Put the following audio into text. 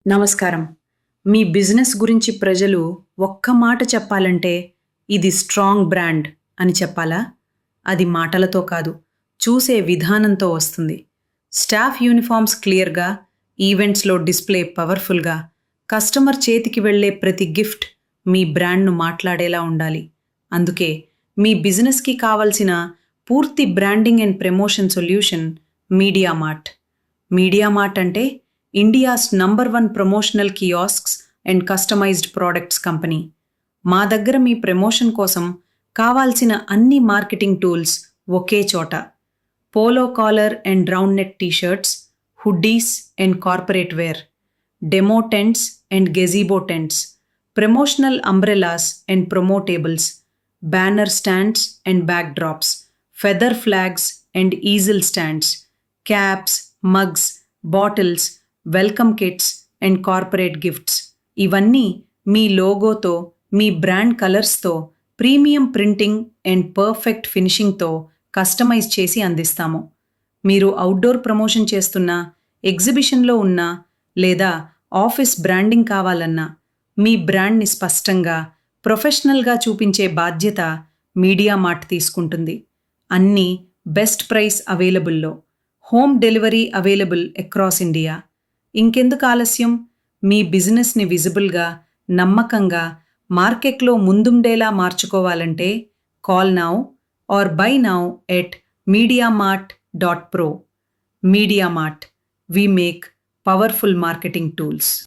నమస్కారం. మీ బిజినెస్ గురించి ప్రజలు ఒక్క మాట చెప్పాలంటే ఇది స్ట్రాంగ్ బ్రాండ్ అని చెప్పాలా? అది మాటలతో కాదు, చూసే విధానంతో వస్తుంది. స్టాఫ్ యూనిఫామ్స్ క్లియర్‌గా, ఈవెంట్స్‌లో డిస్‌ప్లే పవర్‌ఫుల్‌గా, కస్టమర్ చేతికి వెళ్ళే ప్రతి గిఫ్ట్ మీ బ్రాండ్‌ను మాట్లాడేలా ఉండాలి. అందుకే మీ బిజినెస్‌కి కావలసిన పూర్తి branding and promotion solution Media Mart. Media Mart అంటే India's number 1 promotional kiosks and customised products company. మా దగ్గర మీ ప్రమోషన్ కోసం కావాల్సిన అన్ని మార్కెటింగ్ టూల్స్ ఒకే చోట. Polo collar and round neck t-shirts, hoodies and corporate wear, demo tents and gazebo tents, promotional umbrellas and promotables, banner stands and backdrops, feather flags and easel stands, caps, mugs, bottles, welcome kits and corporate gifts. ఇవన్నీ మీ లోగోతో, మీ brand కలర్స్తో, premium printing and perfect ఫినిషింగ్తో customise చేసి అందిస్తాము. మీరు outdoor promotion చేస్తున్నా, ఎగ్జిబిషన్లో ఉన్నా లేదా ఆఫీస్ బ్రాండింగ్ కావాలన్నా మీ బ్రాండ్ని స్పష్టంగా, ప్రొఫెషనల్గా చూపించే బాధ్యత మీడియా మార్ట్ తీసుకుంటుంది. అన్నీ బెస్ట్ ప్రైస్ అవైలబుల్లో, home delivery available across India. ఇంకెందుకు ఆలస్యం? మీ బిజినెస్ని విజిబుల్గా, నమ్మకంగా, మార్కెట్లో ముందుండేలా మార్చుకోవాలంటే call now or buy now at mediamart.pro. Media Mart, we make powerful marketing tools.